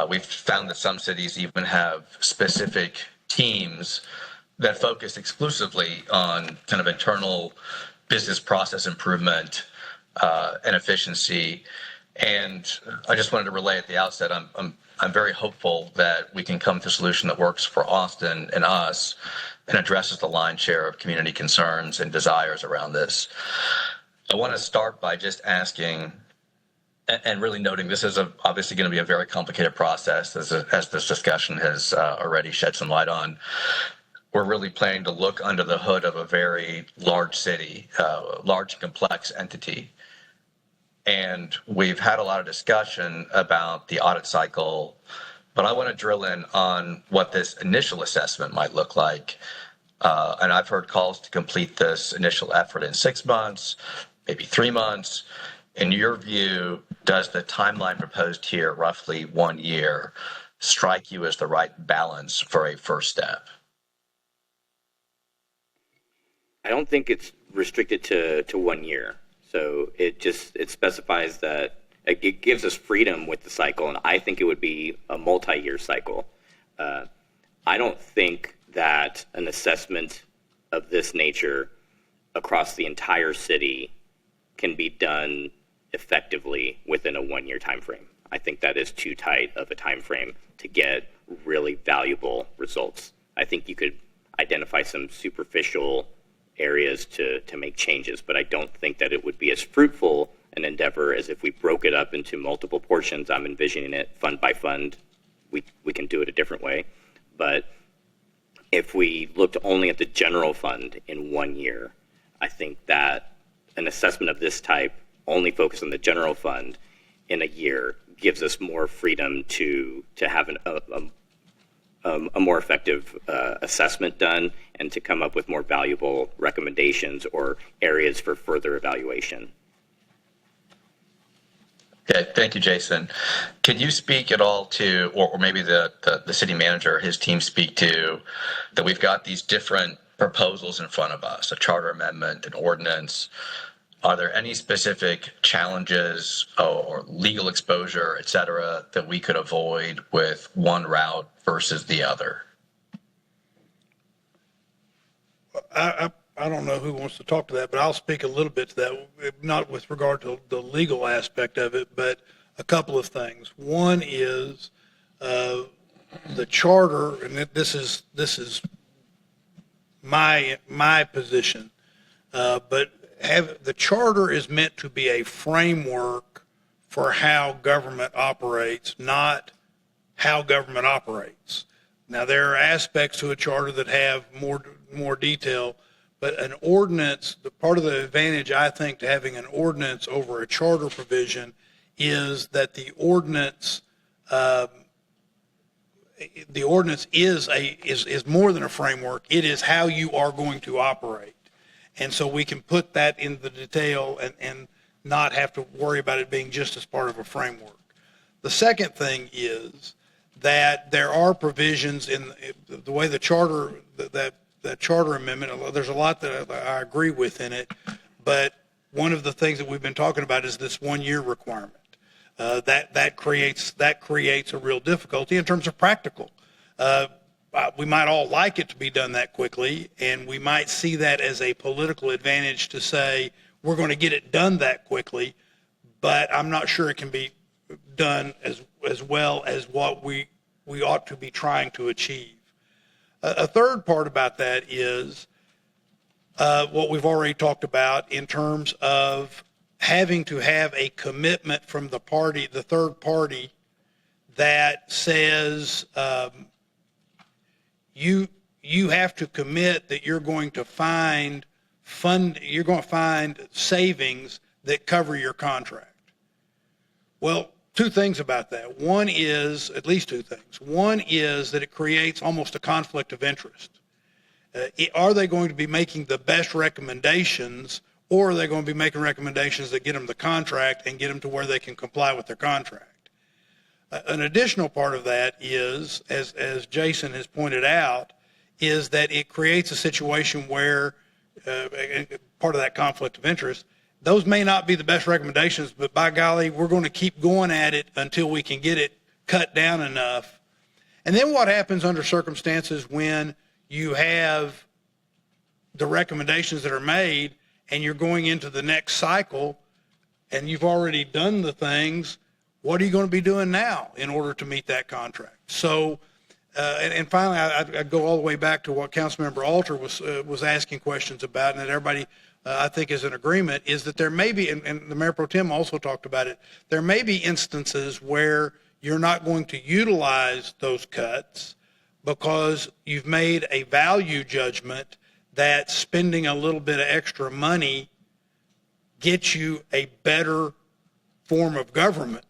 We've found that some cities even have specific teams that focus exclusively on kind of internal business process improvement and efficiency. And I just wanted to relay at the outset, I'm very hopeful that we can come to a solution that works for Austin and us and addresses the lion's share of community concerns and desires around this. I want to start by just asking and really noting this is obviously going to be a very complicated process, as this discussion has already shed some light on. We're really planning to look under the hood of a very large city, large complex entity. And we've had a lot of discussion about the audit cycle, but I want to drill in on what this initial assessment might look like. And I've heard calls to complete this initial effort in 6 months, maybe 3 months. In your view, does the timeline proposed here, roughly 1 year, strike you as the right balance for a first step? I don't think it's restricted to 1 year. So it specifies that it gives us freedom with the cycle, and I think it would be a multi-year cycle. I don't think that an assessment of this nature across the entire city can be done effectively within a 1 year time frame. I think that is too tight of a time frame to get really valuable results. I think you could identify some superficial areas to make changes, but I don't think that it would be as fruitful an endeavor as if we broke it up into multiple portions. I'm envisioning it fund by fund. We can do it a different way. But if we looked only at the general fund in 1 year, I think that an assessment of this type, only focused on the general fund in a year, gives us more freedom to have a more effective assessment done and to come up with more valuable recommendations or areas for further evaluation. Okay, thank you, Jason. Can you speak at all to, or maybe the city manager, his team speak to, that we've got these different proposals in front of us, a charter amendment, an ordinance. Are there any specific challenges or legal exposure, et cetera, that we could avoid with one route versus the other? I don't know who wants to talk to that, but I'll speak a little bit to that, not with regard to the legal aspect of it, but a couple of things. One is the charter, and this is my position, but the charter is meant to be a framework for how government operates, not how government operates. Now, there are aspects to a charter that have more detail, but an ordinance, part of the advantage, I think, to having an ordinance over a charter provision is that the ordinance is more than a framework. It is how you are going to operate. And so we can put that in the detail and not have to worry about it being just as part of a framework. The second thing is that there are provisions in the way the charter, that charter amendment, there's a lot that I agree with in it, but one of the things that we've been talking about is this 1 year requirement. That creates a real difficulty in terms of practical. We might all like it to be done that quickly, and we might see that as a political advantage to say we're going to get it done that quickly, but I'm not sure it can be done as well as what we ought to be trying to achieve. A third part about that is what we've already talked about in terms of having to have a commitment from the third party that says you have to commit that you're going to find savings that cover your contract. Well, two things about that. At least two things. One is that it creates almost a conflict of interest. Are they going to be making the best recommendations, or are they going to be making recommendations that get them the contract and get them to where they can comply with their contract? An additional part of that is, as Jason has pointed out, is that it creates a situation where part of that conflict of interest. Those may not be the best recommendations, but by golly, we're going to keep going at it until we can get it cut down enough. And then what happens under circumstances when you have the recommendations that are made and you're going into the next cycle and you've already done the things, what are you going to be doing now in order to meet that contract? So, and finally, I go all the way back to what Councilmember Alter was asking questions about, and that everybody, I think, is in agreement, is that there may be, and the Mayor Pro Tem also talked about it, there may be instances where you're not going to utilize those cuts because you've made a value judgment that spending a little bit of extra money gets you a better form of government.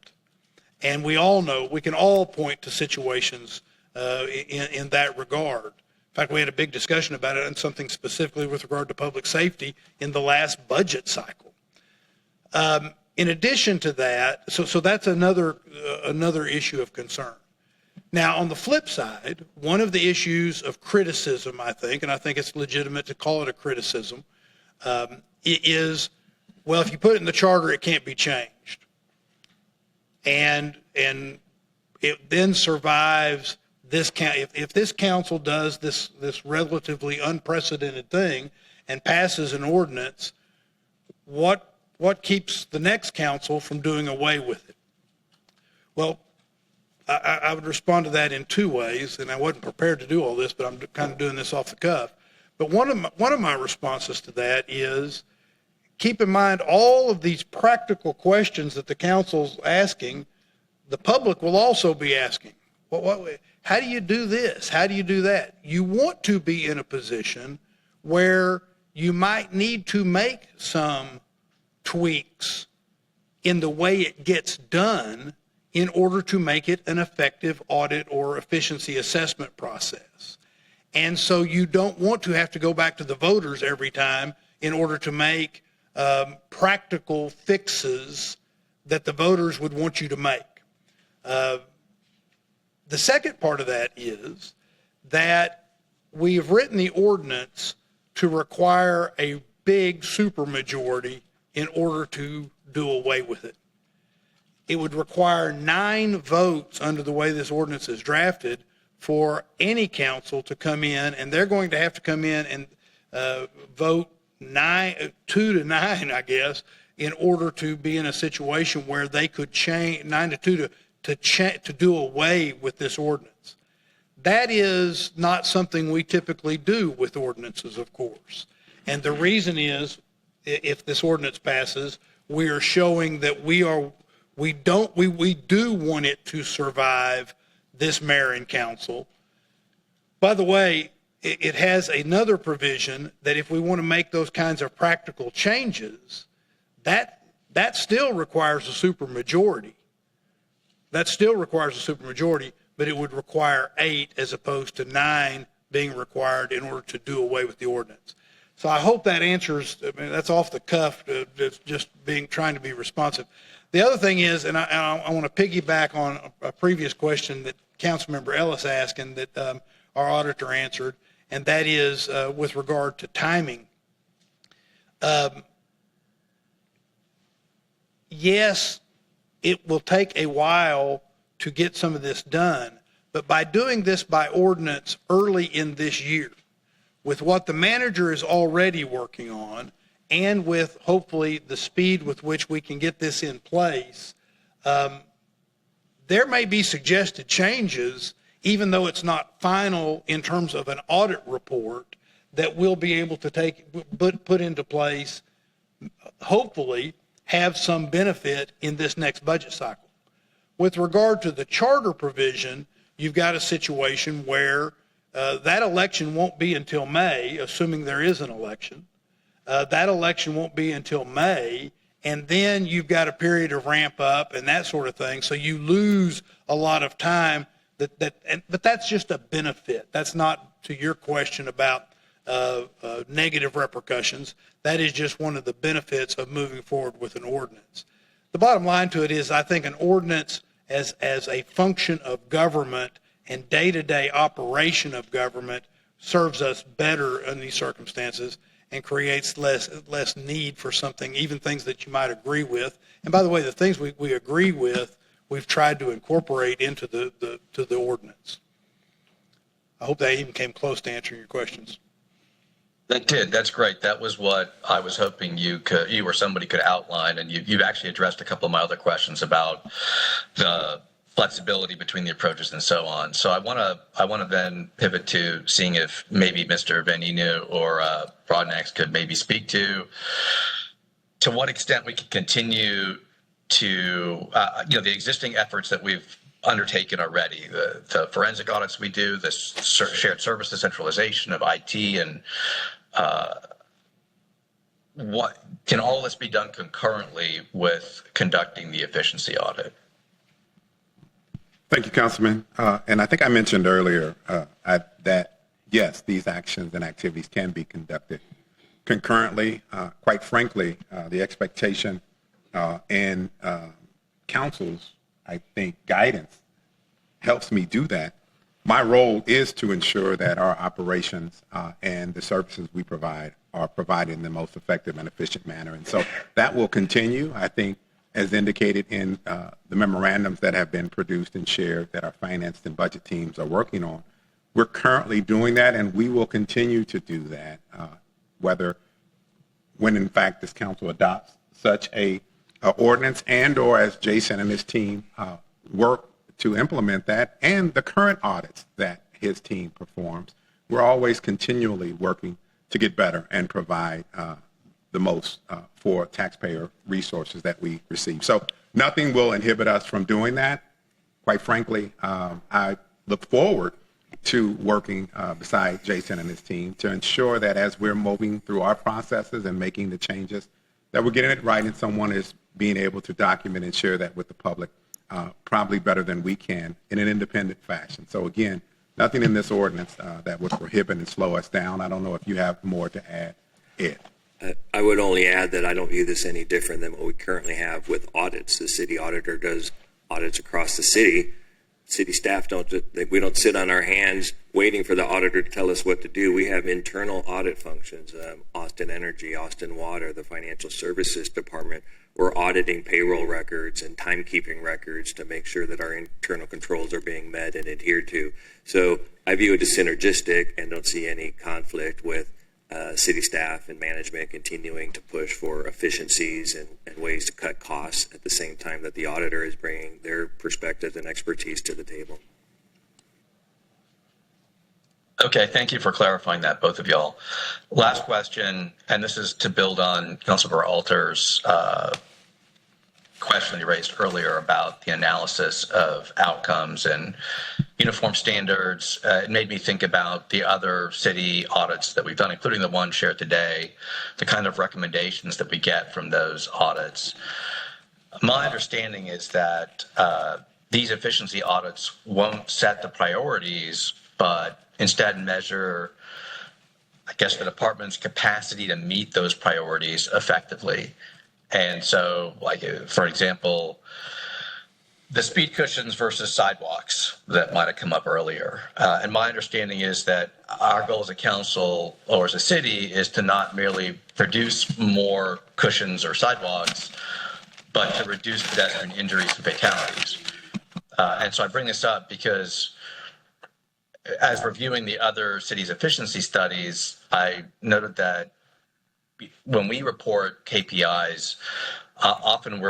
And we all know, we can all point to situations in that regard. In fact, we had a big discussion about it and something specifically with regard to public safety in the last budget cycle. In addition to that, so that's another issue of concern. Now, on the flip side, one of the issues of criticism, I think, and I think it's legitimate to call it a criticism, is, well, if you put it in the charter, it can't be changed. And it then survives this, if this council does this relatively unprecedented thing and passes an ordinance, what keeps the next council from doing away with it? Well, I would respond to that in two ways, and I wasn't prepared to do all this, but I'm kind of doing this off the cuff. But one of my responses to that is, keep in mind all of these practical questions that the council's asking, the public will also be asking. How do you do this? How do you do that? You want to be in a position where you might need to make some tweaks in the way it gets done in order to make it an effective audit or efficiency assessment process. And so you don't want to have to go back to the voters every time in order to make practical fixes that the voters would want you to make. The second part of that is that we have written the ordinance to require a big supermajority in order to do away with it. It would require 9 votes under the way this ordinance is drafted for any council to come in, and they're going to have to come in and vote 2 to 9, I guess, in order to be in a situation where they could change 9 to 2 to do away with this ordinance. That is not something we typically do with ordinances, of course. And the reason is, if this ordinance passes, we are showing that we do want it to survive this mayor and council. By the way, it has another provision that if we want to make those kinds of practical changes, that still requires a supermajority. That still requires a supermajority, but it would require 8 as opposed to 9 being required in order to do away with the ordinance. So I hope that answers, I mean, that's off the cuff, just trying to be responsive. The other thing is, and I want to piggyback on a previous question that Councilmember Ellis asked and that our auditor answered, and that is with regard to timing. Yes, it will take a while to get some of this done, but by doing this by ordinance early in this year, with what the manager is already working on, and with hopefully the speed with which we can get this in place, there may be suggested changes, even though it's not final in terms of an audit report, that we'll be able to put into place, hopefully have some benefit in this next budget cycle. With regard to the charter provision, you've got a situation where that election won't be until May, assuming there is an election. That election won't be until May, and then you've got a period of ramp up and that sort of thing. So you lose a lot of time. But that's just a benefit. That's not to your question about negative repercussions. That is just one of the benefits of moving forward with an ordinance. The bottom line to it is, I think an ordinance as a function of government and day-to-day operation of government serves us better in these circumstances. and creates less need for something, even things that you might agree with. And by the way, the things we agree with, we've tried to incorporate into the ordinance. I hope that even came close to answering your questions. That did. That's great. That was what I was hoping you or somebody could outline, and you've actually addressed a couple of my other questions about the flexibility between the approaches and so on. So I want to then pivot to seeing if maybe Mr. Vaninu or Broadnax could maybe speak to what extent we can continue to the existing efforts that we've undertaken already, the forensic audits we do, the shared service decentralization of IT, and what can all this be done concurrently with conducting the efficiency audit? Thank you, Councilman. And I think I mentioned earlier that, yes, these actions and activities can be conducted concurrently. Quite frankly, the expectation and council's, I think, guidance helps me do that. My role is to ensure that our operations and the services we provide are provided in the most effective and efficient manner. And so that will continue, I think, as indicated in the memorandums that have been produced and shared that our finance and budget teams are working on. We're currently doing that, and we will continue to do that, when in fact this council adopts such a ordinance, and or as Jason and his team work to implement that, and the current audits that his team performs. We're always continually working to get better and provide the most for taxpayer resources that we receive. So nothing will inhibit us from doing that. Quite frankly, I look forward to working beside Jason and his team to ensure that as we're moving through our processes and making the changes, that we're getting it right, and someone is being able to document and share that with the public probably better than we can in an independent fashion. So again, nothing in this ordinance that would prohibit and slow us down. I don't know if you have more to add, Ed. I would only add that I don't view this any different than what we currently have with audits. The city auditor does audits across the city. City staff we don't sit on our hands waiting for the auditor to tell us what to do. We have internal audit functions, Austin Energy, Austin Water, the Financial Services Department. We're auditing payroll records and timekeeping records to make sure that our internal controls are being met and adhered to. So I view it as synergistic and don't see any conflict with city staff and management continuing to push for efficiencies and ways to cut costs at the same time that the auditor is bringing their perspective and expertise to the table. Okay, thank you for clarifying that, both of y'all. Last question, and this is to build on Councilmember Alter's question you raised earlier about the analysis of outcomes and uniform standards. It made me think about the other city audits that we've done, including the one shared today, the kind of recommendations that we get from those audits. My understanding is that these efficiency audits won't set the priorities, but instead measure, I guess, the department's capacity to meet those priorities effectively. And so, like, for example, the speed cushions versus sidewalks that might have come up earlier. And my understanding is that our goal as a council or as a city is to not merely produce more cushions or sidewalks, but to reduce pedestrian injuries and fatalities. And so I bring this up because as reviewing the other cities' efficiency studies, I noted that when we report KPIs, often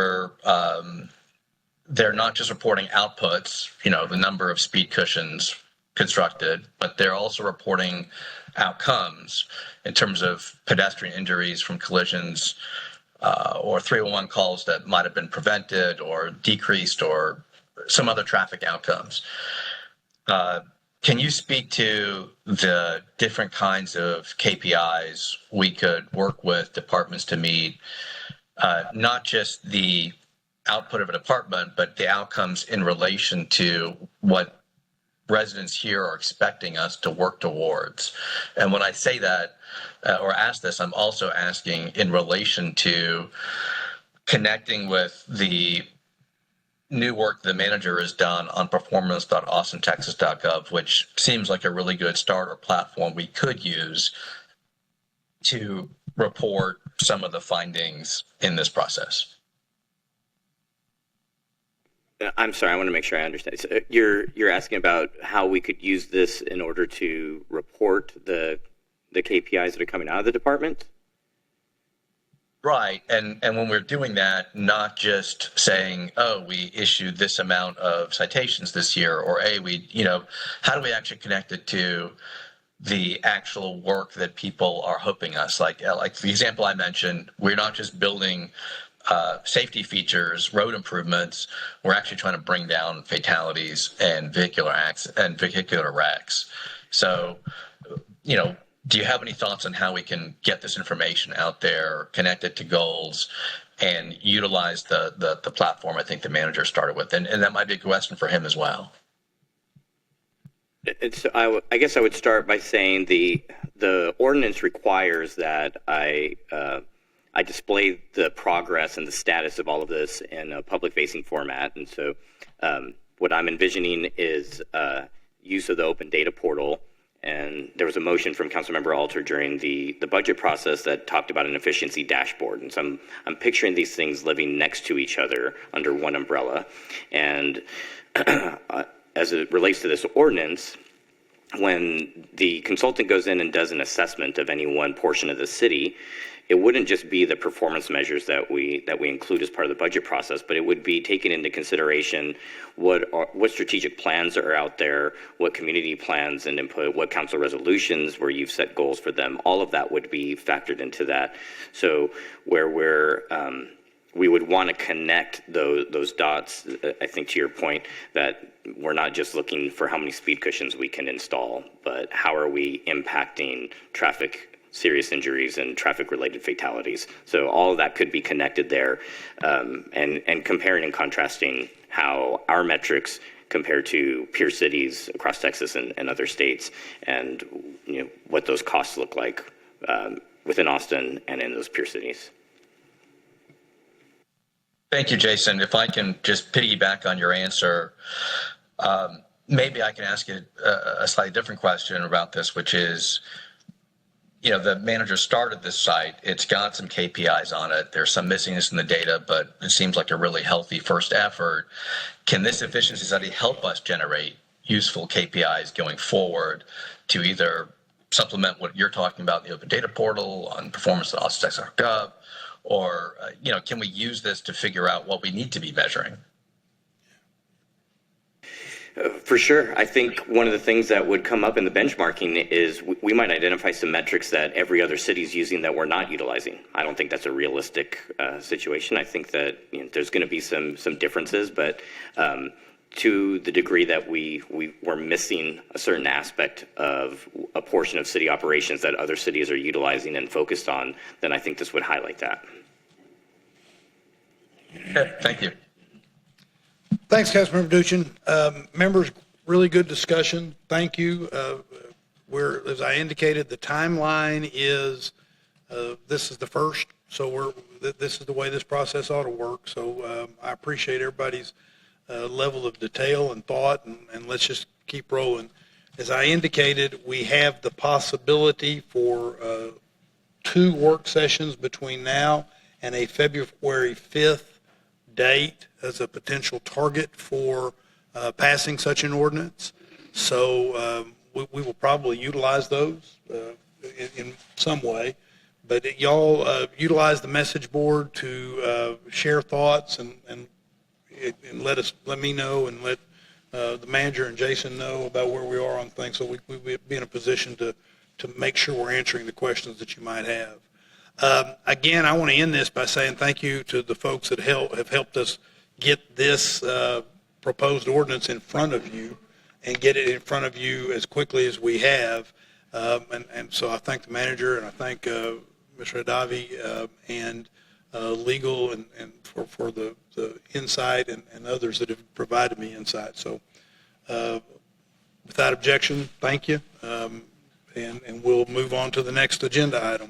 they're not just reporting outputs, the number of speed cushions constructed, but they're also reporting outcomes in terms of pedestrian injuries from collisions or 311 calls that might have been prevented or decreased or some other traffic outcomes. Can you speak to the different kinds of KPIs we could work with departments to meet, not just the output of a department, but the outcomes in relation to what residents here are expecting us to work towards? And when I say that or ask this, I'm also asking in relation to connecting with the new work the manager has done on performance.austintexas.gov, which seems like a really good start or platform we could use to report some of the findings in this process. I'm sorry, I want to make sure I understand. So you're asking about how we could use this in order to report the KPIs that are coming out of the department? Right. And when we're doing that, not just saying, oh, we issued this amount of citations this year, or hey, how do we actually connect it to the actual work that people are hoping us? Like the example I mentioned, we're not just building safety features, road improvements. We're actually trying to bring down fatalities and vehicular wrecks. So, do you have any thoughts on how we can get this information out there, connect it to goals, and utilize the platform I think the manager started with? And that might be a question for him as well. I guess I would start by saying the ordinance requires that I display the progress and the status of all of this in a public-facing format. And so what I'm envisioning is use of the open data portal. And there was a motion from Councilmember Alter during the budget process that talked about an efficiency dashboard. And so I'm picturing these things living next to each other under one umbrella. And as it relates to this ordinance, when the consultant goes in and does an assessment of any one portion of the city, it wouldn't just be the performance measures that we include as part of the budget process, but it would be taking into consideration what strategic plans are out there, what community plans and input, what council resolutions where you've set goals for them. All of that would be factored into that. So where we would want to connect those dots, I think to your point, that we're not just looking for how many speed cushions we can install, but how are we impacting traffic serious injuries and traffic-related fatalities. So all of that could be connected there, and comparing and contrasting how our metrics compare to peer cities across Texas and other states, and what those costs look like within Austin and in those peer cities. Thank you, Jason. If I can just piggyback on your answer, maybe I can ask you a slightly different question about this, which is, the manager started this site. It's got some KPIs on it. There's some missingness in the data, but it seems like a really healthy first effort. Can this efficiency study help us generate useful KPIs going forward to either supplement what you're talking about in the open data portal on performance at austin.gov, or can we use this to figure out what we need to be measuring? For sure. I think one of the things that would come up in the benchmarking is we might identify some metrics that every other city is using that we're not utilizing. I don't think that's a realistic situation. I think that there's going to be some differences, but to the degree that we're missing a certain aspect of a portion of city operations that other cities are utilizing and focused on, then I think this would highlight that. Okay, thank you. Thanks, Councilmember Duchin. Members, really good discussion. Thank you. As I indicated, the timeline is this is the first, so this is the way this process ought to work. So I appreciate everybody's level of detail and thought, and let's just keep rolling. As I indicated, we have the possibility for 2 work sessions between now and a February 5th date as a potential target for passing such an ordinance. So we will probably utilize those in some way. But y'all utilize the message board to share thoughts and let me know and let the manager and Jason know about where we are on things, so we'll be in a position to make sure we're answering the questions that you might have. Again, I want to end this by saying thank you to the folks that have helped us get this proposed ordinance in front of you and get it in front of you as quickly as we have. And so I thank the manager, and I thank Mr. Hadavi and legal and for the insight and others that have provided me insight. So without objection, thank you. And we'll move on to the next agenda item.